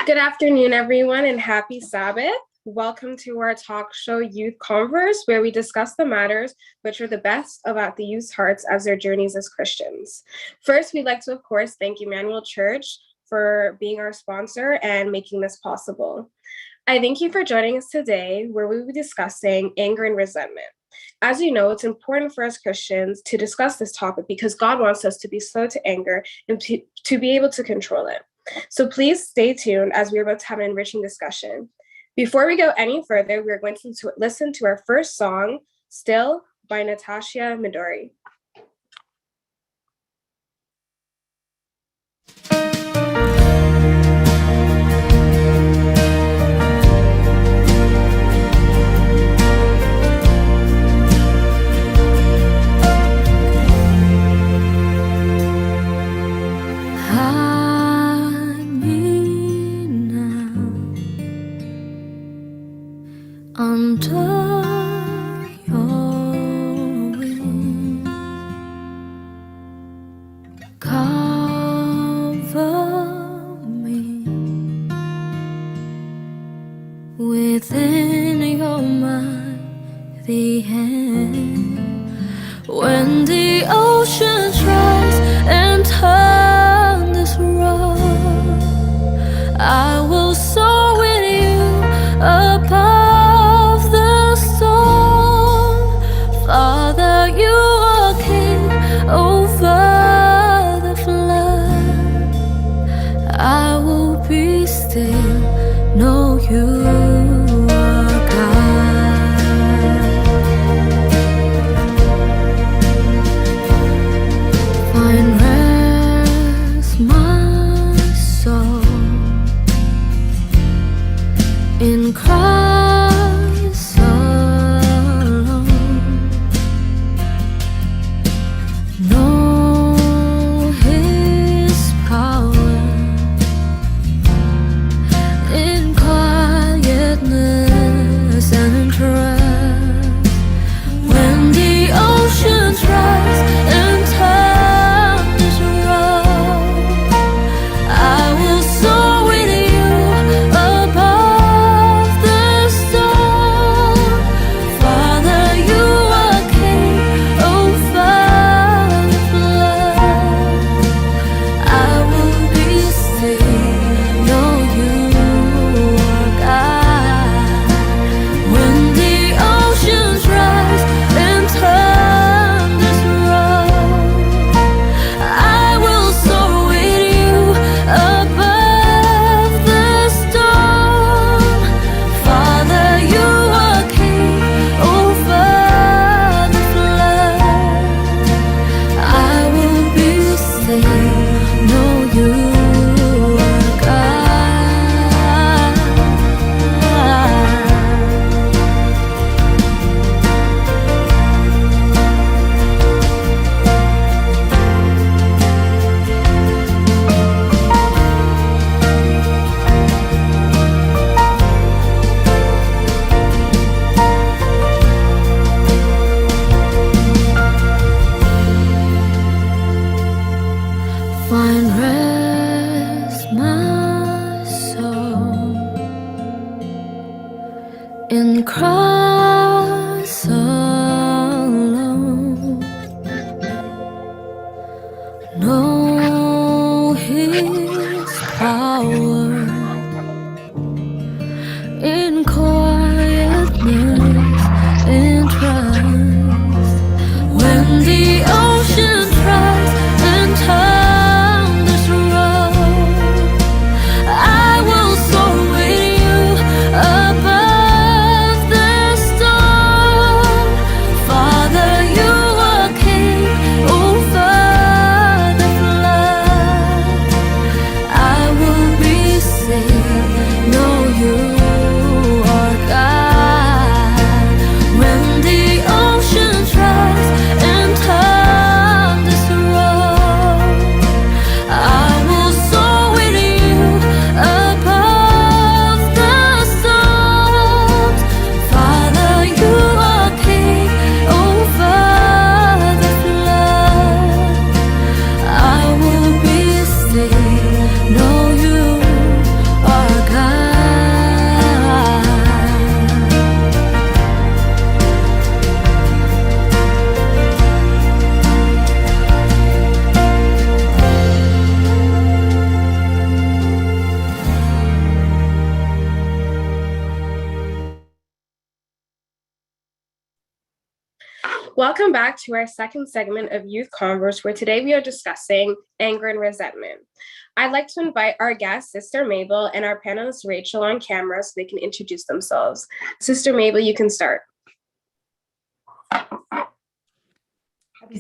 Good afternoon, everyone, and happy Sabbath. Welcome to our talk show, YouthConverse, where we discuss the matters which are the best about the youth's hearts as their journeys as Christians. First, we'd like to, of course, thank Emmanuel Church for being our sponsor and making this possible. I thank you for joining us today, where we will be discussing anger and resentment. As you know, it's important for us Christians to discuss this topic because God wants us to be slow to anger and to be able to control it. So please stay tuned as we're about to have an enriching discussion. Before we go any further, we're going to listen to our first song, Still, by Natasha Midori. Under your wing, cover me within your mighty hand. When the oceans rise and turn this road, I will soar with you above the storm. Father, you are king over the flood. I will be still, know you are God. Find rest, my soul, in Christ alone. Know His power in quiet Welcome back to our second segment of Youth Converse, where today we are discussing anger and resentment. I'd like to invite our guest, Sister Mabel, and our panelist, Rachel, on camera so they can introduce themselves. Sister Mabel, you can start. Happy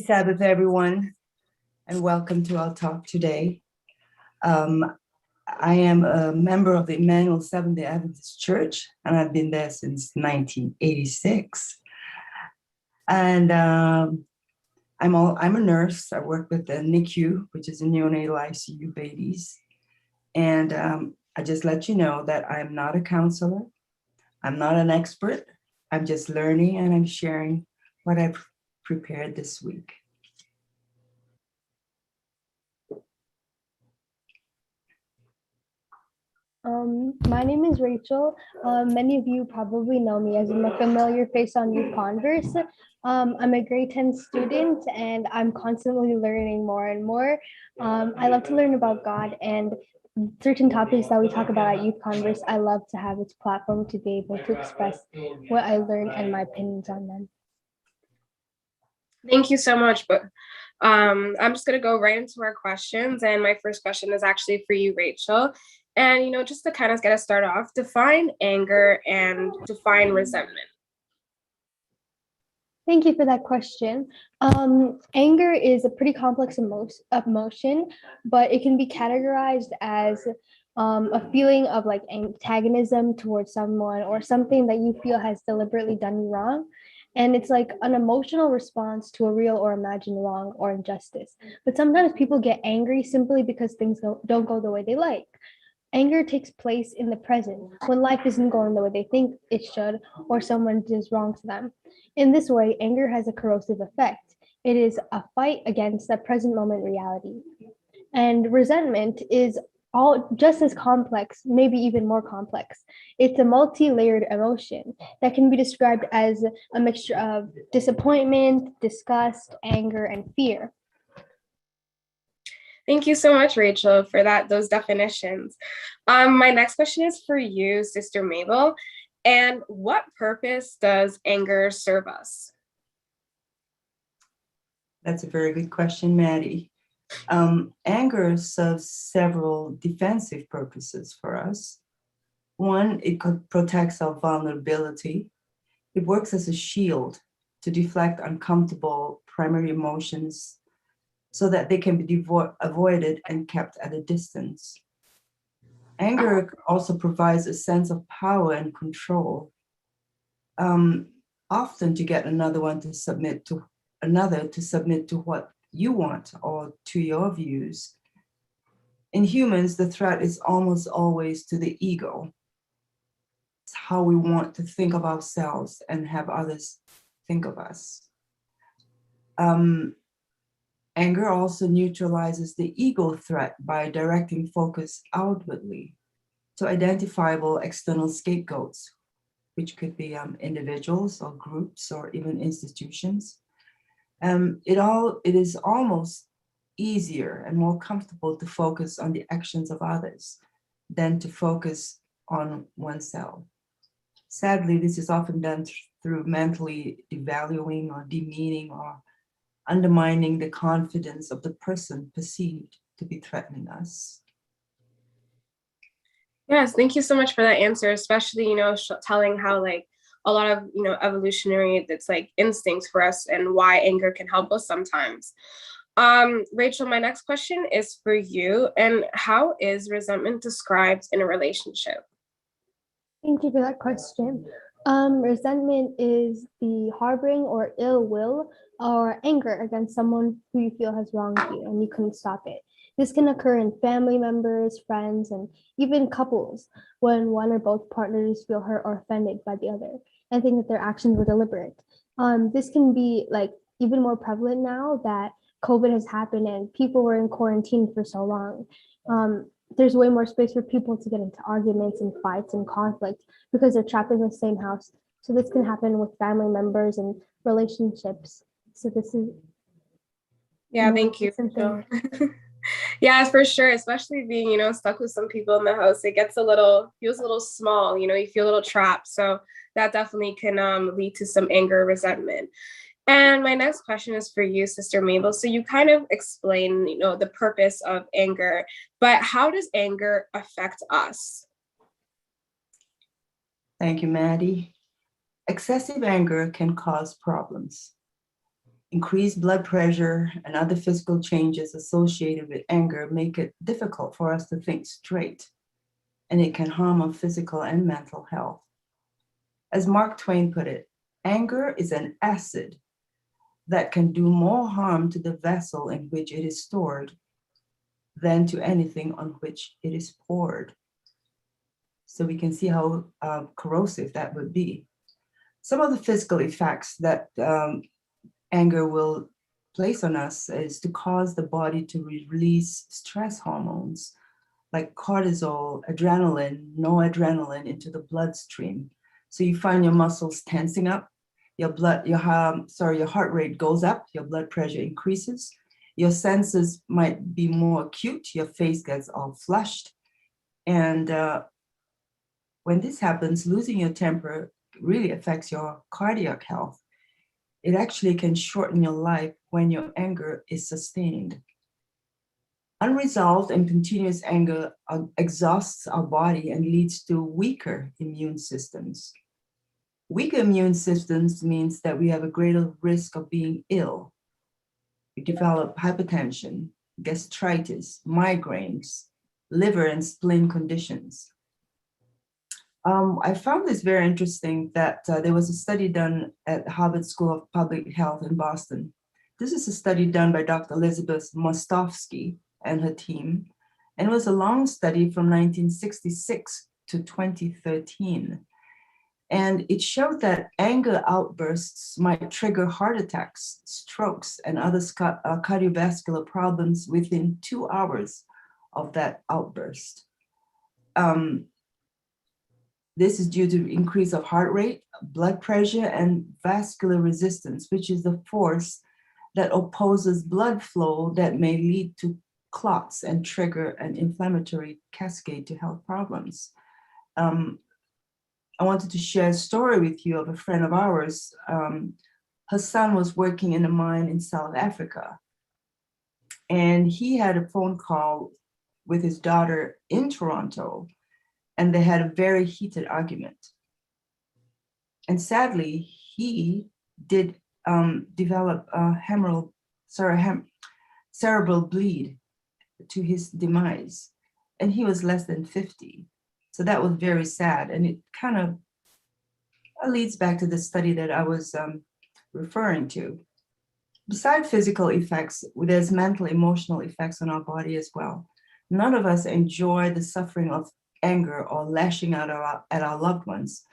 Sabbath, everyone, and welcome to our talk today. I am a member of the Emmanuel Seventh-day Adventist Church, and I've been there since 1986. And I'm a nurse. I work with the NICU, which is a neonatal ICU babies. And I just let you know that I'm not a counselor. I'm not an expert. I'm just learning and I'm sharing what I've prepared this week. My name is Rachel. Many of you probably know me as a familiar face on YouthConverse. I'm a grade 10 student and I'm constantly learning more and more. I love to learn about God and certain topics that we talk about at YouthConverse. I love to have this platform to be able to express what I learned and my opinions on them. Thank you so much. But I'm just going to go right into our questions. And my first question is actually for you, Rachel. And, just to kind of get us started off, define anger and define resentment. Thank you for that question. Anger is a pretty complex emotion, but it can be categorized as a feeling of like antagonism towards someone or something that you feel has deliberately done you wrong. And it's like an emotional response to a real or imagined wrong or injustice. But sometimes people get angry simply because things don't go the way they like. Anger takes place in the present when life isn't going the way they think it should or someone does wrong to them. In this way, anger has a corrosive effect. It is a fight against the present moment reality. And resentment is all just as complex, maybe even more complex. It's a multi-layered emotion that can be described as a mixture of disappointment, disgust, anger, and fear. Thank you so much, Rachel, for those definitions. My next question is for you, Sister Mabel. And what purpose does anger serve us? That's a very good question, Maddie. Anger serves several defensive purposes for us. One, it protects our vulnerability. It works as a shield to deflect uncomfortable primary emotions so that they can be avoided and kept at a distance. Anger also provides a sense of power and control, often to get another to submit to what you want or to your views. In humans, the threat is almost always to the ego. It's how we want to think of ourselves and have others think of us. Anger also neutralizes the ego threat by directing focus outwardly to identifiable external scapegoats, which could be individuals or groups or even institutions. It is almost easier and more comfortable to focus on the actions of others than to focus on oneself. Sadly, this is often done through mentally devaluing or demeaning or undermining the confidence of the person perceived to be threatening us. Yes, thank you so much for that answer, especially, telling how a lot of, evolutionary, that's like instincts for us and why anger can help us sometimes. Rachel, my next question is for you. And how is resentment described in a relationship? Thank you for that question. Resentment is the harboring or ill will or anger against someone who you feel has wronged you and you couldn't stop it. This can occur in family members, friends, and even couples when one or both partners feel hurt or offended by the other and think that their actions were deliberate. This can be like even more prevalent now that COVID has happened and people were in quarantine for so long. There's way more space for people to get into arguments and fights and conflict because they're trapped in the same house. So this can happen with family members and relationships. So this is Thank you. Yeah, for sure. Especially being, stuck with some people in the house, it feels a little small, you feel a little trapped. So that definitely can lead to some anger, resentment. And my next question is for you, Sister Mabel. So you kind of explain, the purpose of anger, but how does anger affect us? Thank you, Maddie. Excessive anger can cause problems. Increased blood pressure and other physical changes associated with anger make it difficult for us to think straight, and it can harm our physical and mental health. As Mark Twain put it, anger is an acid that can do more harm to the vessel in which it is stored than to anything on which it is poured. So we can see how corrosive that would be. Some of the physical effects that anger will place on us is to cause the body to release stress hormones like cortisol, adrenaline, noradrenaline into the bloodstream. So you find your muscles tensing up, your heart rate goes up, your blood pressure increases, your senses might be more acute, your face gets all flushed. And when this happens, losing your temper really affects your cardiac health. It actually can shorten your life when your anger is sustained. Unresolved and continuous anger exhausts our body and leads to weaker immune systems. Weaker immune systems means that we have a greater risk of being ill. We develop hypertension, gastritis, migraines, liver and spleen conditions. I found this very interesting that there was a study done at Harvard School of Public Health in Boston. This is a study done by Dr. Elizabeth Mostovsky and her team, and it was a long study from 1966 to 2013. And it showed that anger outbursts might trigger heart attacks, strokes, and other cardiovascular problems within 2 hours of that outburst. This is due to increase of heart rate, blood pressure, and vascular resistance, which is the force that opposes blood flow that may lead to clots and trigger an inflammatory cascade to health problems. I wanted to share a story with you of a friend of ours. Her son was working in a mine in South Africa, and he had a phone call with his daughter in Toronto, and they had a very heated argument. And sadly, he did develop a cerebral bleed to his demise, and he was less than 50. So that was very sad, and it kind of leads back to the study that I was referring to. Besides physical effects, there's mental, emotional effects on our body as well. None of us enjoy the suffering of anger or lashing out at our loved ones,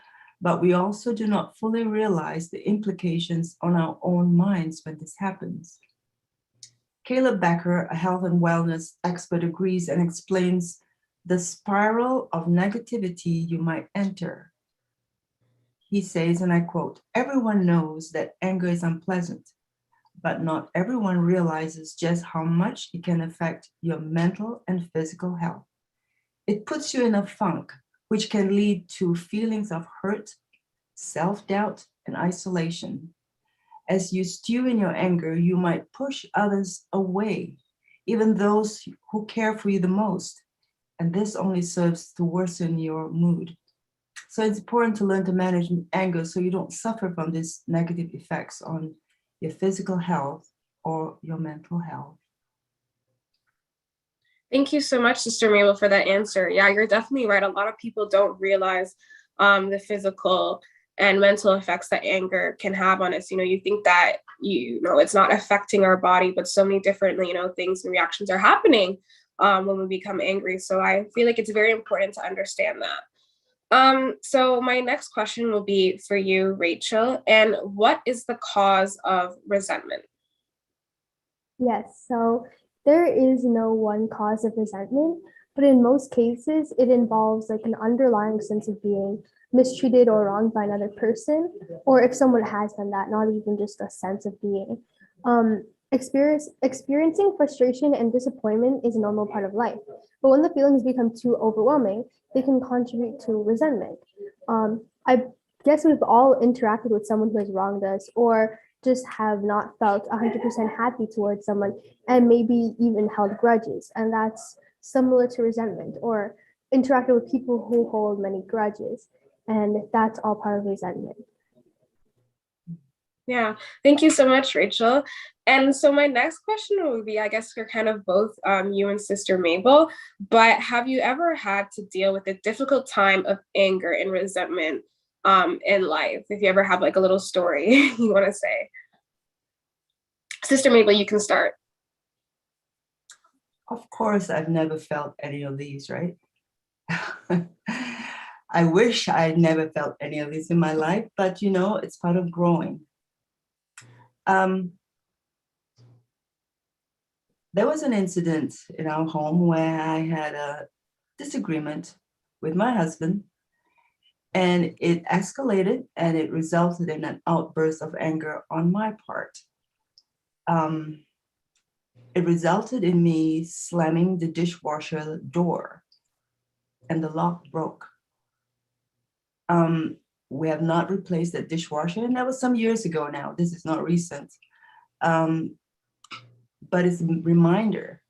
but we also do not fully realize the implications on our own minds when this happens. Caleb Becker, a health and wellness expert, agrees and explains the spiral of negativity you might enter. He says, and I quote, "Everyone knows that anger is unpleasant, but not everyone realizes just how much it can affect your mental and physical health. It puts you in a funk, which can lead to feelings of hurt, self-doubt, and isolation. As you stew in your anger, you might push others away, even those who care for you the most, and this only serves to worsen your mood. So it's important to learn to manage anger so you don't suffer from these negative effects on your physical health or your mental health." Thank you so much, Sister Mabel, for that answer. Yeah, you're definitely right. A lot of people don't realize the physical and mental effects that anger can have on us. You think that, it's not affecting our body, but so many different, things and reactions are happening when we become angry. So I feel like it's very important to understand that. So my next question will be for you, Rachel. And what is the cause of resentment? Yes, so there is no one cause of resentment, but in most cases, it involves like an underlying sense of being mistreated or wronged by another person, or if someone has done that, not even just a sense of being. Experiencing frustration and disappointment is a normal part of life, but when the feelings become too overwhelming, they can contribute to resentment. I guess we've all interacted with someone who has wronged us or just have not felt 100% happy towards someone and maybe even held grudges. And that's similar to resentment, or interacting with people who hold many grudges. And that's all part of resentment. Yeah, thank you so much, Rachel. And so my next question would be, I guess you're kind of both you and Sister Mabel, but have you ever had to deal with a difficult time of anger and resentment in life? If you ever have like a little story you want to say. Sister Mabel, you can start. Of course, I've never felt any of these, right? I wish I'd never felt any of these in my life, but you know, it's part of growing. There was an incident in our home where I had a disagreement with my husband, and it escalated and it resulted in an outburst of anger on my part. It resulted in me slamming the dishwasher door, and the lock broke. We have not replaced that dishwasher, and that was some years ago now. This is not recent. But it's a reminder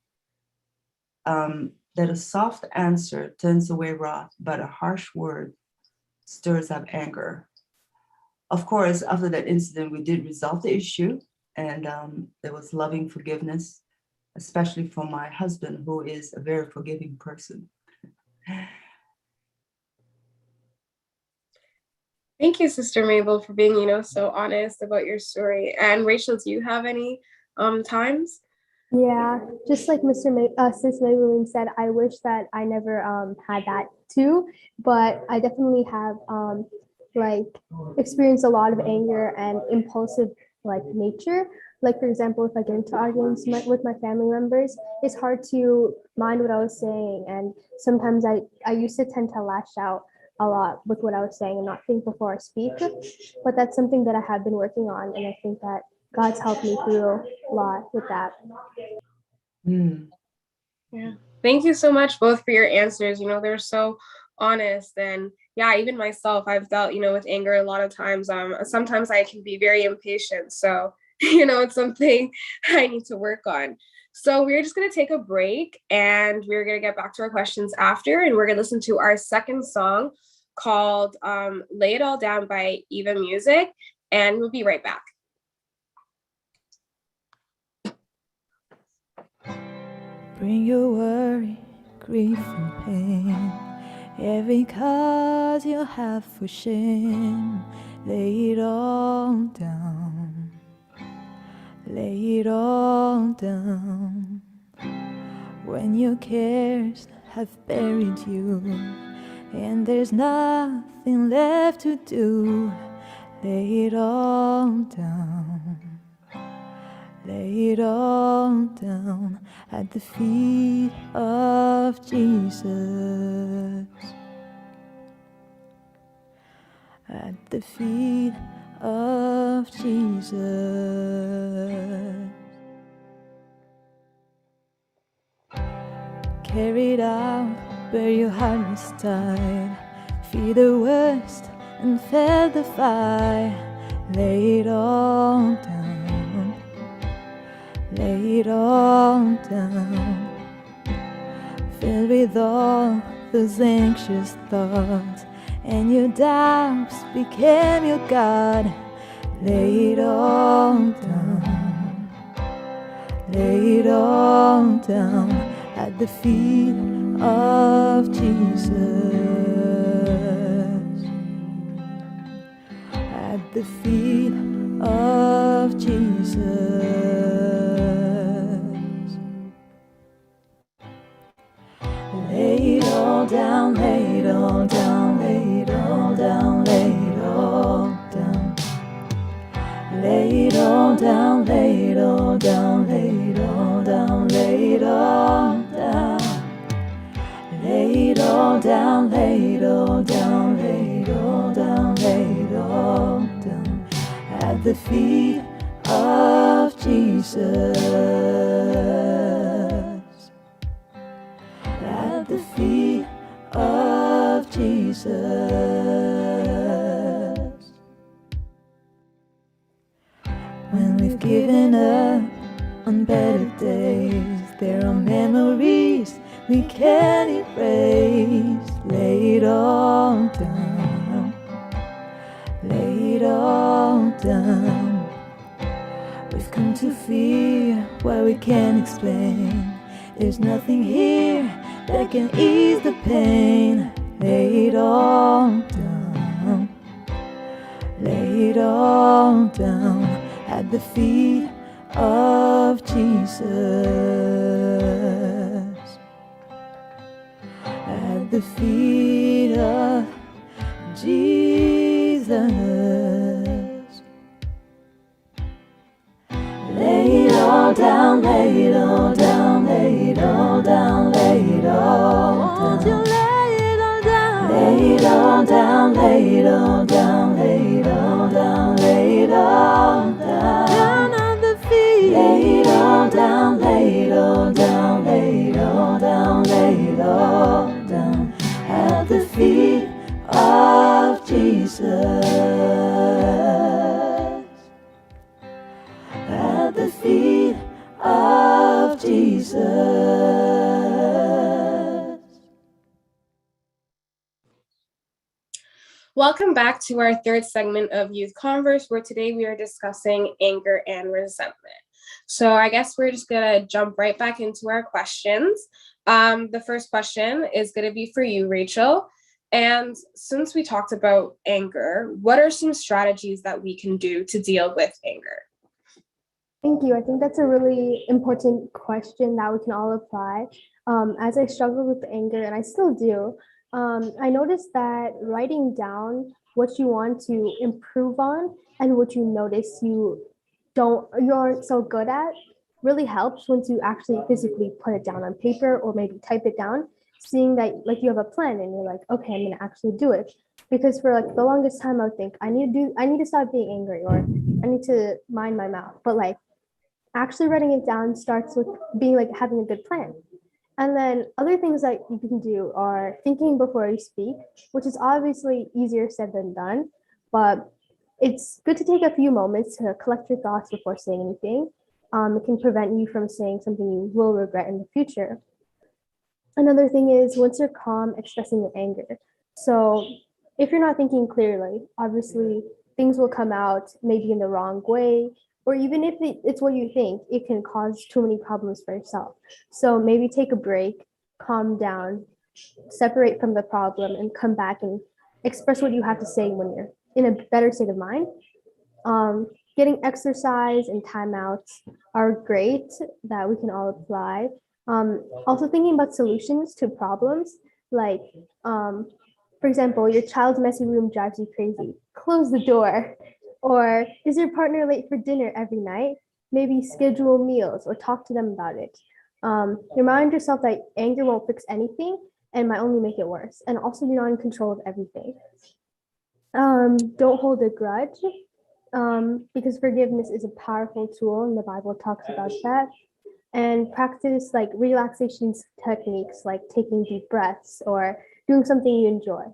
that a soft answer turns away wrath, but a harsh word stirs up anger. Of course, after that incident, we did resolve the issue, and there was loving forgiveness, especially for my husband, who is a very forgiving person. Thank you, Sister Mabel, for being, so honest about your story. And Rachel, do you have any times? Yeah, just like Sis Maybelline said, I wish that I never had that too, but I definitely have like experienced a lot of anger and impulsive like nature. Like for example, if I get into arguments with my family members, it's hard to mind what I was saying, and sometimes I used to tend to lash out a lot with what I was saying and not think before I speak. But that's something that I have been working on, and I think that God's helped me through a lot with that. Yeah. Thank you so much both for your answers. They're so honest. And yeah, even myself, I've dealt, with anger a lot of times. Sometimes I can be very impatient. So, it's something I need to work on. So we're just going to take a break, and we're going to get back to our questions after. And we're going to listen to our second song called Lay It All Down by Eva Music. And we'll be right back. Bring your worry, grief, and pain, every cause you have for shame. Lay it all down, lay it all down. When your cares have buried you, and there's nothing left to do, lay it all down. Lay it all down at the feet of Jesus. At the feet of Jesus. Carried out where your heart was tied. Fear the worst and felt the fire. Lay it all down. Lay it all down. Filled with all those anxious thoughts, and your doubts became your God. Lay it all down. Lay it all down at the feet of Jesus. At the feet of Jesus. Lay it all down, lay it all down, lay it all down, lay it all down. Lay it all down, lay it all down, lay it all down, lay it all down. Lay it all down, lay it all down, lay it all down, lay it all down. At the feet of Jesus. At the feet of Jesus. On better days, there are memories we can't erase. Lay it all down, lay it all down. We've come to fear what we can't explain. There's nothing here that can ease the pain. Lay it all down, lay it all down at the feet of Jesus. At the feet of Jesus. Lay it all down, lay it all down, lay it all down, lay it all down. Won't you lay it all down? Lay it all down, lay it all down, lay it all down, lay it all down. Down at the feet. Lay it all down, lay it all down, lay it all down, lay it all down. At the feet of Jesus. At the feet of Jesus. Welcome back to our third segment of Youth Converse, where today we are discussing anger and resentment. So I guess we're just gonna jump right back into our questions. The first question is gonna be for you, Rachel. And since we talked about anger, what are some strategies that we can do to deal with anger? Thank you. I think that's a really important question that we can all apply. As I struggled with anger, and I still do, I noticed that writing down what you want to improve on and what you notice you aren't so good at really helps once you actually physically put it down on paper or maybe type it down, seeing that like you have a plan and you're like, okay, I'm gonna actually do it. Because for like the longest time I would think I need to stop being angry, or I need to mind my mouth. But like actually writing it down starts with being like having a good plan. And then other things that you can do are thinking before you speak, which is obviously easier said than done, but it's good to take a few moments to collect your thoughts before saying anything. It can prevent you from saying something you will regret in the future. Another thing is once you're calm, expressing your anger. So if you're not thinking clearly, obviously things will come out maybe in the wrong way, or even if it's what you think, it can cause too many problems for yourself. So maybe take a break, calm down, separate from the problem, and come back and express what you have to say when you're in a better state of mind. Getting exercise and timeouts are great that we can all apply. Also thinking about solutions to problems, like for example, your child's messy room drives you crazy. Close the door. Or is your partner late for dinner every night? Maybe schedule meals or talk to them about it. Remind yourself that anger won't fix anything and might only make it worse. And also, you're not in control of everything. Don't hold a grudge, because forgiveness is a powerful tool, and the Bible talks about that. And practice like relaxation techniques, like taking deep breaths or doing something you enjoy.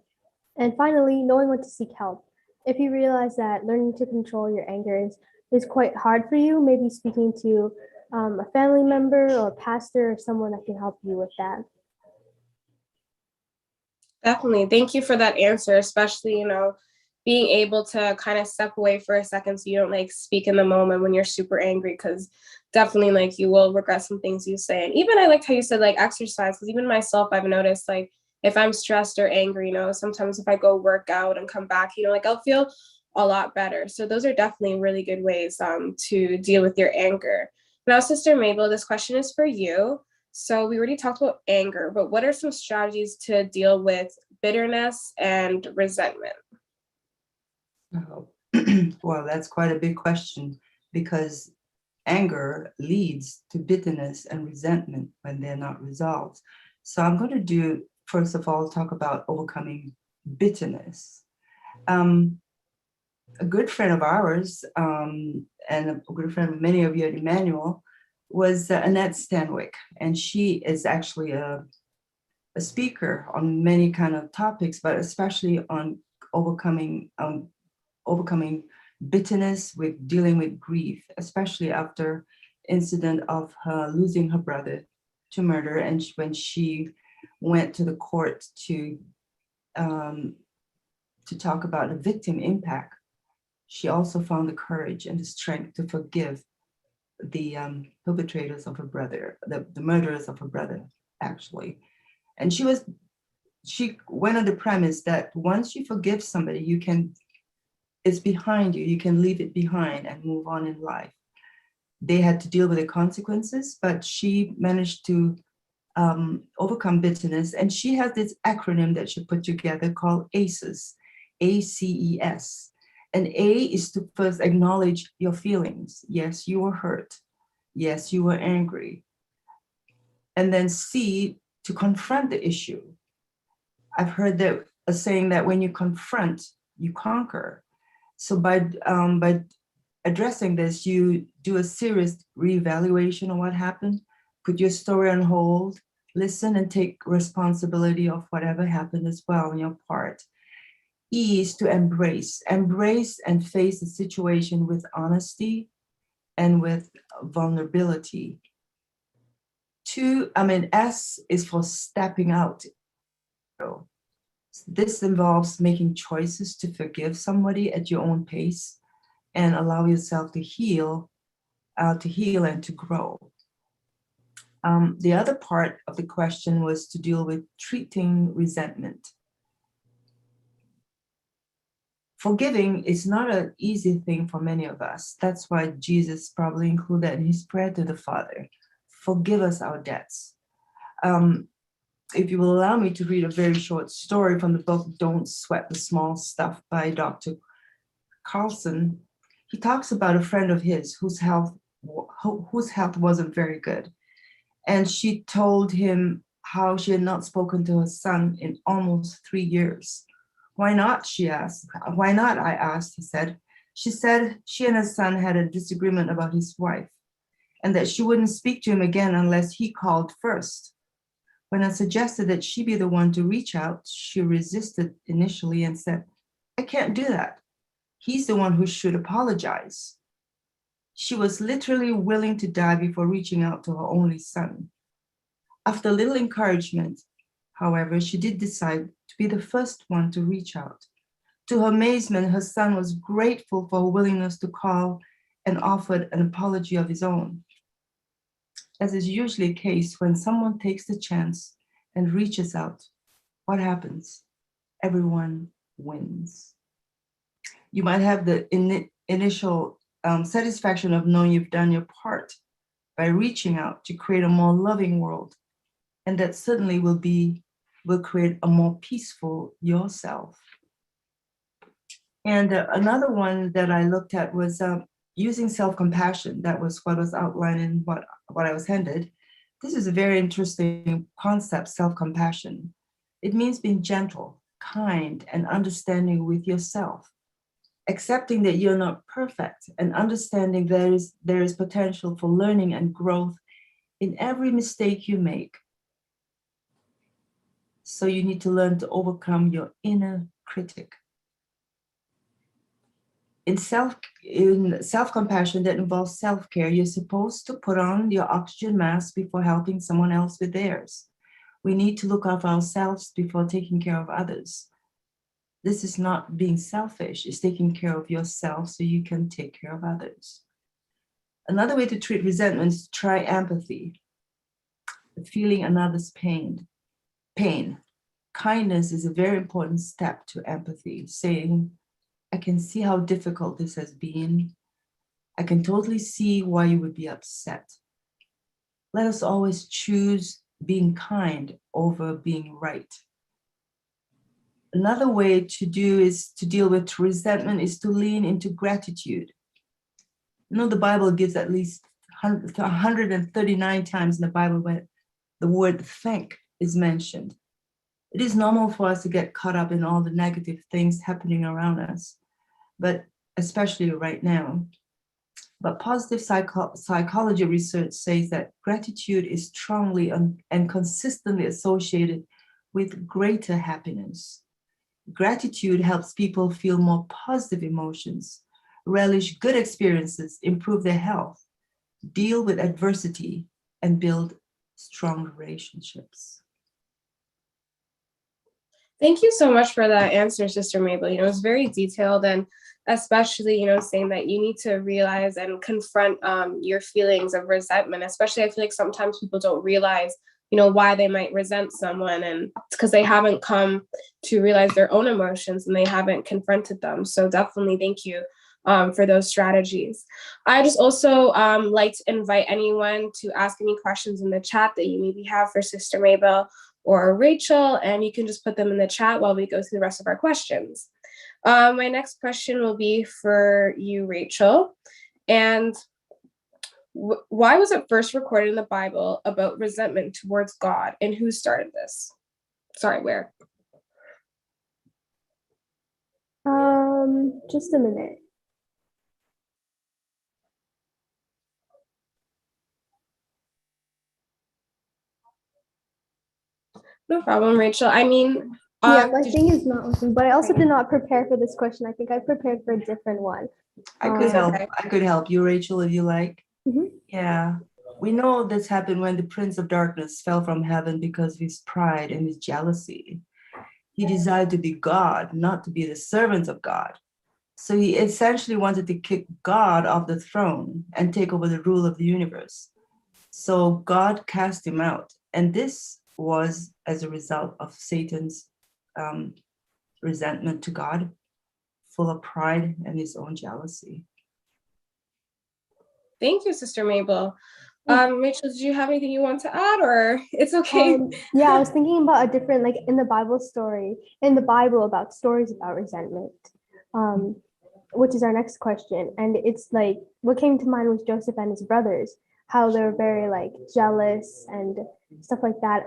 And finally, knowing when to seek help. If you realize that learning to control your anger is quite hard for you, maybe speaking to a family member or a pastor or someone that can help you with that. Definitely. Thank you for that answer, especially, being able to kind of step away for a second so you don't like speak in the moment when you're super angry, because definitely like you will regret some things you say. And even I liked how you said like exercise, because even myself, I've noticed like if I'm stressed or angry, sometimes if I go work out and come back, like I'll feel a lot better. So those are definitely really good ways to deal with your anger. Now, Sister Mabel, this question is for you. So we already talked about anger, but what are some strategies to deal with bitterness and resentment? Oh, well, that's quite a big question, because anger leads to bitterness and resentment when they're not resolved. So I'm going to first of all, talk about overcoming bitterness. A good friend of ours, and a good friend of many of you at Emmanuel, was Annette Stanwyck, and she is actually a speaker on many kind of topics, but especially on overcoming bitterness, with dealing with grief, especially after incident of her losing her brother to murder, and when she went to the court to talk about the victim impact, she also found the courage and the strength to forgive the perpetrators of her brother, the murderers of her brother, actually. And she went on the premise that once you forgive somebody, it's behind you, you can leave it behind and move on in life. They had to deal with the consequences, but she managed to overcome bitterness. And she has this acronym that she put together called ACES, ACES. And A is to first acknowledge your feelings. Yes, you were hurt. Yes, you were angry. And then C, to confront the issue. I've heard that a saying that when you confront, you conquer. So by addressing this, you do a serious reevaluation of what happened, put your story on hold, listen and take responsibility of whatever happened as well on your part. E is to embrace and face the situation with honesty and with vulnerability. S is for stepping out. This involves making choices to forgive somebody at your own pace and allow yourself to heal and to grow. The other part of the question was to deal with treating resentment. Forgiving is not an easy thing for many of us. That's why Jesus probably included that in his prayer to the Father. Forgive us our debts. If you will allow me to read a very short story from the book, Don't Sweat the Small Stuff by Dr. Carlson, he talks about a friend of his whose health wasn't very good. And she told him how she had not spoken to her son in almost 3 years. Why not, she asked. Why not, I asked, he said. She said she and her son had a disagreement about his wife and that she wouldn't speak to him again unless he called first. When I suggested that she be the one to reach out, she resisted initially and said, I can't do that. He's the one who should apologize. She was literally willing to die before reaching out to her only son. After little encouragement, however, she did decide to be the first one to reach out. To her amazement, her son was grateful for her willingness to call and offered an apology of his own. As is usually the case, when someone takes the chance and reaches out, what happens? Everyone wins. You might have the initial satisfaction of knowing you've done your part by reaching out to create a more loving world. And that certainly will create a more peaceful yourself. And another one that I looked at was using self-compassion. That was what was outlined in what I was handed. This is a very interesting concept, self-compassion. It means being gentle, kind, and understanding with yourself, accepting that you're not perfect and understanding there is potential for learning and growth in every mistake you make. So you need to learn to overcome your inner critic. In self-compassion that involves self-care, you're supposed to put on your oxygen mask before helping someone else with theirs. We need to look after ourselves before taking care of others. This is not being selfish, it's taking care of yourself so you can take care of others. Another way to treat resentment is to try empathy, feeling another's pain. Kindness is a very important step to empathy, saying, I can see how difficult this has been. I can totally see why you would be upset. Let us always choose being kind over being right. Another way to deal with resentment is to lean into gratitude. You know, the Bible gives at least 139 times in the Bible where the word thank is mentioned. It is normal for us to get caught up in all the negative things happening around us, but especially right now. But positive psychology research says that gratitude is strongly and consistently associated with greater happiness. Gratitude helps people feel more positive emotions, relish good experiences, improve their health, deal with adversity, and build strong relationships. Thank you so much for that answer, Sister Mabel. It was very detailed, and especially, saying that you need to realize and confront your feelings of resentment. Especially, I feel like sometimes people don't realize, why they might resent someone, and it's because they haven't come to realize their own emotions and they haven't confronted them. So definitely thank you for those strategies. I just also like to invite anyone to ask any questions in the chat that you maybe have for Sister Mabel or Rachel, and you can just put them in the chat while we go through the rest of our questions. My next question will be for you, Rachel. And why was it first recorded in the Bible about resentment towards God, and who started this? Sorry, where? Just a minute. No problem, Rachel. I mean, Yeah, my thing is not working, but I also did not prepare for this question. I think I prepared for a different one. I could help. Okay. I could help you, Rachel, if you like. Mhm. Yeah. We know this happened when the Prince of Darkness fell from heaven because of his pride and his jealousy. He desired to be God, not to be the servant of God. So he essentially wanted to kick God off the throne and take over the rule of the universe. So God cast him out. And this was as a result of Satan's resentment to God, full of pride and his own jealousy. Thank you, Sister Mabel. Rachel, did you have anything you want to add, or it's okay? Yeah, I was thinking about a different, like in the Bible about stories about resentment, which is our next question. And it's like, what came to mind was Joseph and his brothers, how they're very like jealous and stuff like that.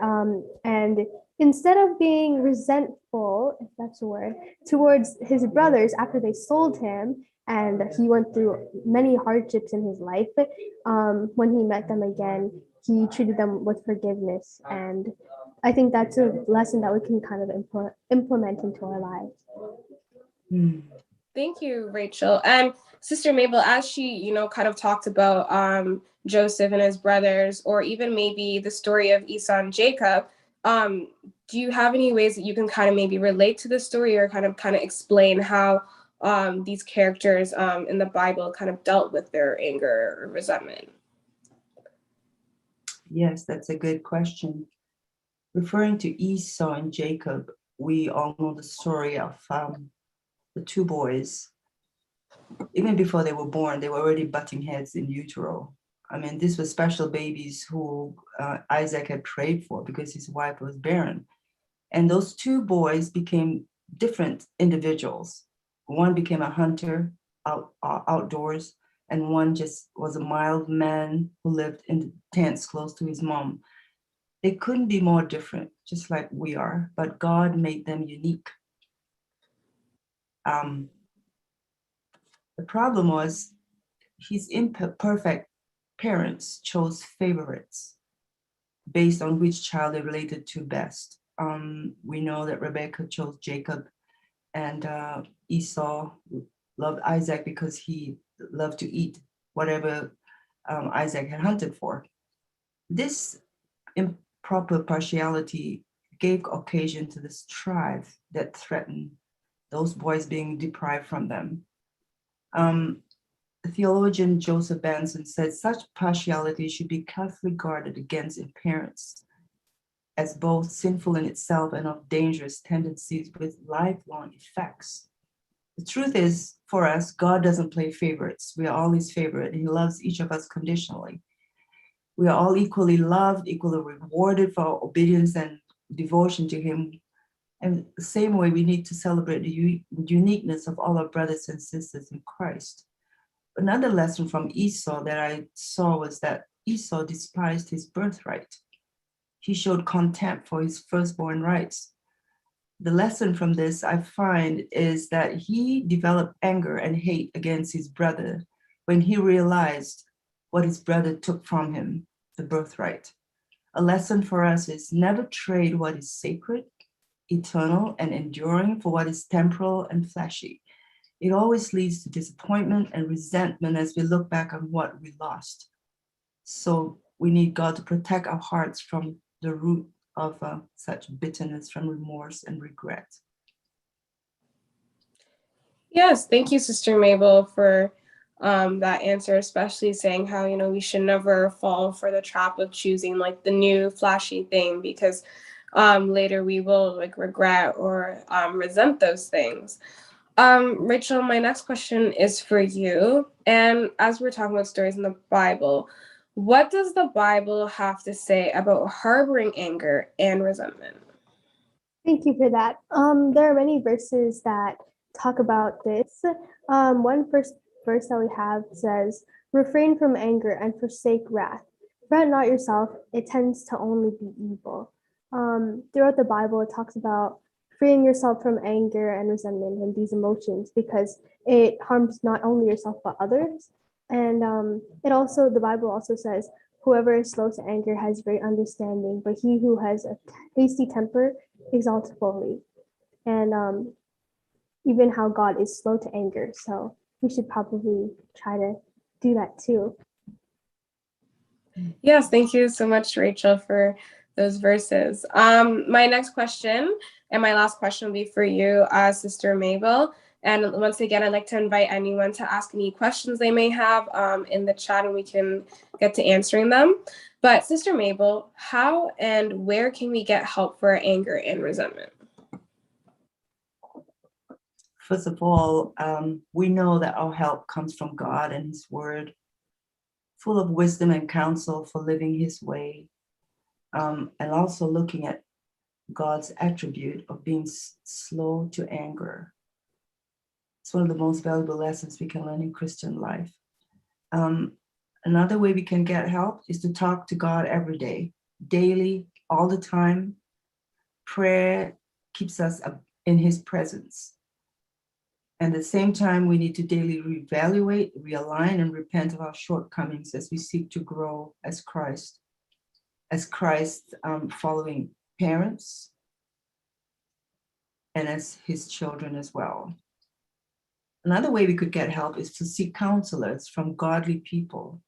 And instead of being resentful, if that's a word, towards his brothers after they sold him, and he went through many hardships in his life, when he met them again, he treated them with forgiveness. And I think that's a lesson that we can kind of implement into our lives. Thank you, Rachel. And Sister Mabel, as she, kind of talked about Joseph and his brothers, or even maybe the story of Esau and Jacob, do you have any ways that you can kind of maybe relate to the story, or kind of explain how these characters in the Bible kind of dealt with their anger or resentment? Yes, that's a good question. Referring to Esau and Jacob, we all know the story of the two boys. Even before they were born, they were already butting heads in utero. I mean, these were special babies who Isaac had prayed for because his wife was barren. And those two boys became different individuals. One became a hunter outdoors, and one just was a mild man who lived in tents close to his mom. They couldn't be more different, just like we are, but God made them unique. The problem was his imperfect parents chose favorites based on which child they related to best. We know that Rebecca chose Jacob, and Esau loved Isaac because he loved to eat whatever Isaac had hunted for. This improper partiality gave occasion to the strife that threatened those boys being deprived from them. The theologian Joseph Benson said such partiality should be carefully guarded against in parents, as both sinful in itself and of dangerous tendencies with lifelong effects. The truth is, for us, God doesn't play favorites. We are all his favorite, and he loves each of us conditionally. We are all equally loved, equally rewarded for our obedience and devotion to him. And the same way, we need to celebrate the uniqueness of all our brothers and sisters in Christ. Another lesson from Esau that I saw was that Esau despised his birthright. He showed contempt for his firstborn rights. The lesson from this, I find, is that he developed anger and hate against his brother when he realized what his brother took from him, the birthright. A lesson for us is never trade what is sacred, eternal, and enduring for what is temporal and fleshy. It always leads to disappointment and resentment as we look back on what we lost. So we need God to protect our hearts from the root of such bitterness, from remorse and regret. Yes, thank you, Sister Mabel, for that answer, especially saying how, we should never fall for the trap of choosing like the new flashy thing, because later we will like regret or resent those things. Rachel, my next question is for you. And as we're talking about stories in the Bible, what does the Bible have to say about harboring anger and resentment? Thank you for that. There are many verses that talk about this. One first verse that we have says, "Refrain from anger and forsake wrath. Fret not yourself; it tends to only be evil." Throughout the Bible, it talks about freeing yourself from anger and resentment and these emotions because it harms not only yourself but others. And the Bible also says, "Whoever is slow to anger has great understanding, but he who has a hasty temper exalts fully," and even how God is slow to anger. So we should probably try to do that too. Yes, thank you so much, Rachel, for those verses. My next question and my last question will be for you, Sister Mabel. And once again, I'd like to invite anyone to ask any questions they may have in the chat, and we can get to answering them. But Sister Mabel, how and where can we get help for our anger and resentment? First of all, we know that our help comes from God and His Word, full of wisdom and counsel for living His way, and also looking at God's attribute of being slow to anger. It's one of the most valuable lessons we can learn in Christian life. Another way we can get help is to talk to God every day, daily, all the time. Prayer keeps us in His presence. And at the same time, we need to daily reevaluate, realign, and repent of our shortcomings as we seek to grow as Christ following parents and as His children as well. Another way we could get help is to seek counselors from godly people,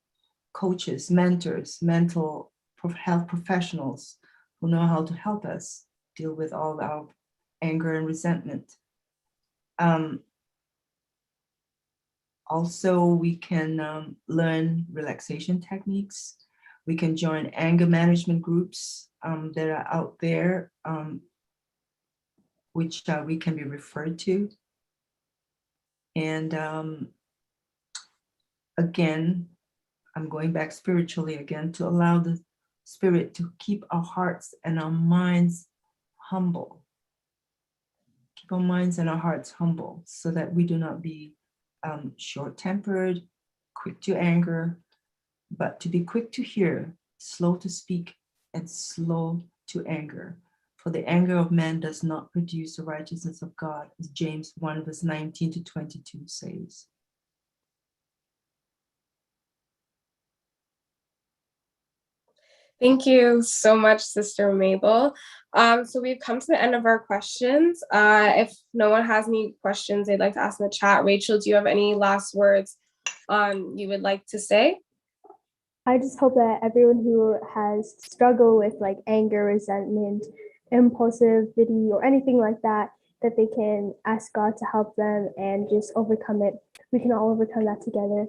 coaches, mentors, mental health professionals who know how to help us deal with all our anger and resentment. Also, we can learn relaxation techniques. We can join anger management groups that are out there, which we can be referred to. And again, I'm going back spiritually again to allow the Spirit to keep our hearts and our minds humble. Keep our minds and our hearts humble so that we do not be short-tempered, quick to anger, but to be quick to hear, slow to speak, and slow to anger. For the anger of man does not produce the righteousness of God, as James 1 verse 19 to 22 says. Thank you so much, Sister Mabel. So we've come to the end of our questions. If no one has any questions they'd like to ask in the chat, Rachel, do you have any last words you would like to say? I just hope that everyone who has struggled with like anger, resentment, impulsivity, or anything like that, that they can ask God to help them and just overcome it. We can all overcome that together.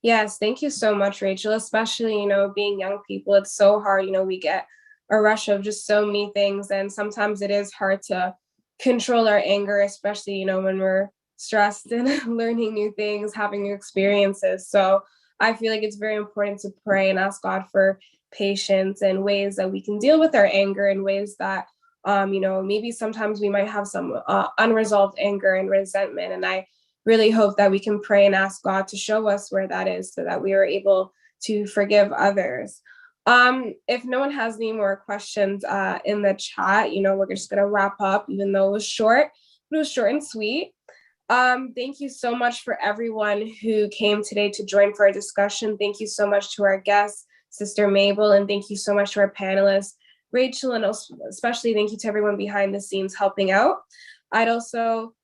Yes, thank you so much, Rachel, especially, being young people, it's so hard, we get a rush of just so many things, and sometimes it is hard to control our anger, especially, when we're stressed and learning new things, having new experiences. So I feel like it's very important to pray and ask God for patience and ways that we can deal with our anger in ways that, maybe sometimes we might have some unresolved anger and resentment. And I really hope that we can pray and ask God to show us where that is so that we are able to forgive others. If no one has any more questions in the chat, we're just going to wrap up, even though it was short and sweet. Thank you so much for everyone who came today to join for our discussion. Thank you so much to our guests, Sister Mabel, and thank you so much to our panelists, Rachel, and especially thank you to everyone behind the scenes helping out. I'd also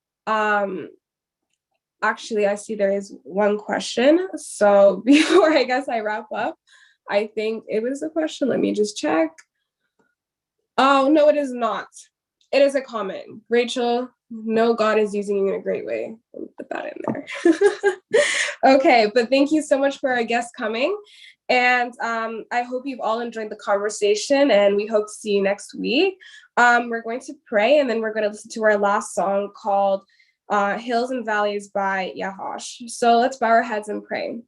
Actually, I see there is one question. So before I guess I wrap up, I think it was a question. Let me just check. Oh, no, it is not. It is a comment. Rachel, no, God is using you in a great way. Let me put that in there. Okay, but thank you so much for our guests coming. And I hope you've all enjoyed the conversation, and we hope to see you next week. We're going to pray, and then we're going to listen to our last song called Hills and Valleys by Yahosh. So let's bow our heads and pray.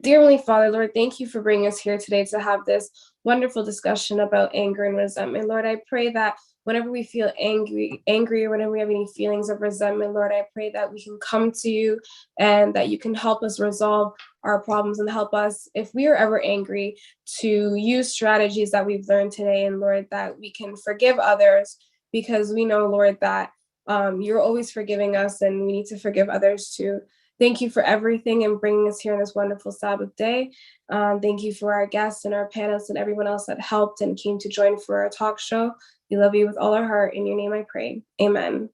Dear Heavenly Father, Lord, thank you for bringing us here today to have this wonderful discussion about anger and resentment. Lord, I pray that whenever we feel angry, or whenever we have any feelings of resentment, Lord, I pray that we can come to you and that you can help us resolve our problems and help us, if we are ever angry, to use strategies that we've learned today. And Lord, that we can forgive others, because we know, Lord, that you're always forgiving us, and we need to forgive others too. Thank you for everything and bringing us here on this wonderful Sabbath day. Thank you for our guests and our panelists and everyone else that helped and came to join for our talk show. We love you with all our heart. In your name I pray. Amen.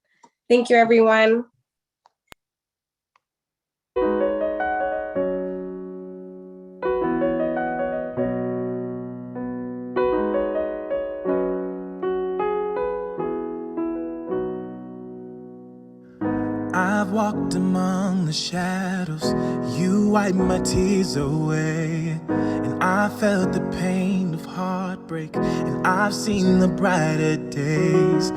Thank you, everyone. I've walked among the shadows, you wiped my tears away. And I felt the pain of heartbreak, and I've seen the brighter days.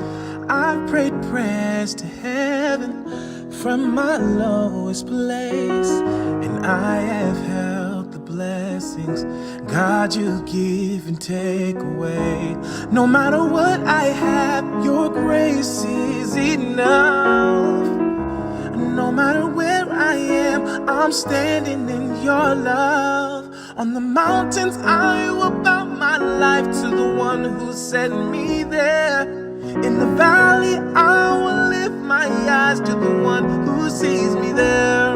I've prayed prayers to heaven from my lowest place, and I have held the blessings God, you give and take away. No matter what I have, your grace is enough. No matter where I am, I'm standing in your love. On the mountains, I will bow my life to the one who set me there. In the valley, I will lift my eyes to the one who sees me there.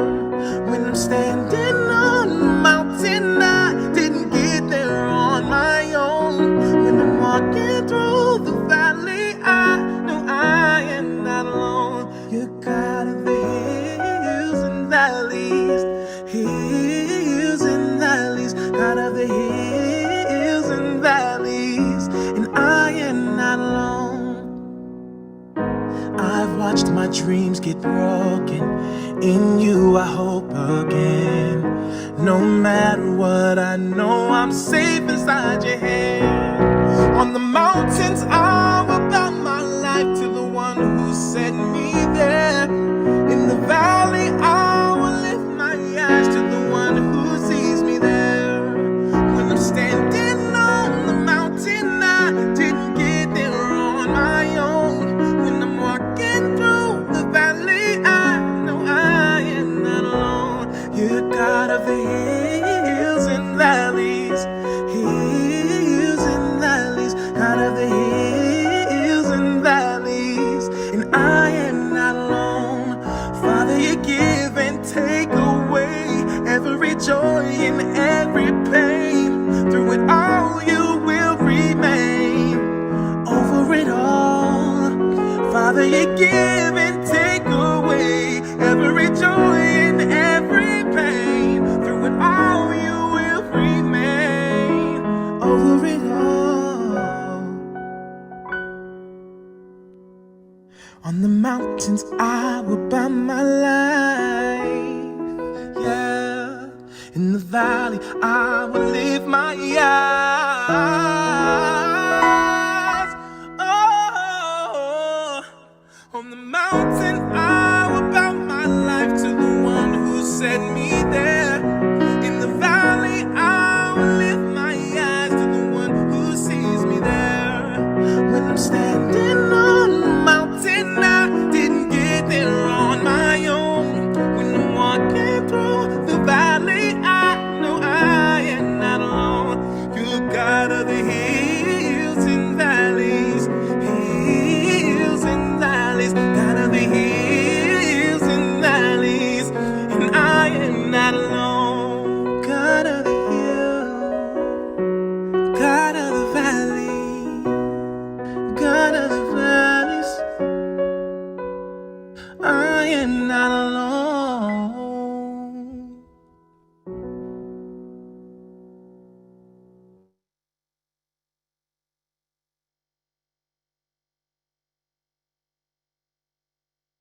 When I'm standing on the mountain, I didn't get there on my own. When I'm walking through the valley, I know I am not alone. You're God of the hills and valleys, hills and valleys, God of the hills and valleys, and I am not alone. I've watched my dreams get broken. In you I hope again. No matter what, I know I'm safe inside your hand. On the mountains I will bow my life to the one who set me there. In the valley I will lift my eyes to the one who sees me there. When I'm standing on the mountain, I didn't get there on my own. When I'm walking through the valley, I know I am not alone. You're God of the hills and valleys, hills and valleys, God of the hills and valleys, and I am not alone. Father, you give and take away every joy and every pain. Through it all, you will remain. Over it all, Father, you give and take away every joy and every pain. Through it all, you will remain. Over it all. On the mountains, I will bow my life. Yeah. In the valley, I will lift my eyes. Oh, on the mountain, I will bow my life to the one who set me there. In the valley, I will lift my eyes to the one who sees me there. When I'm standing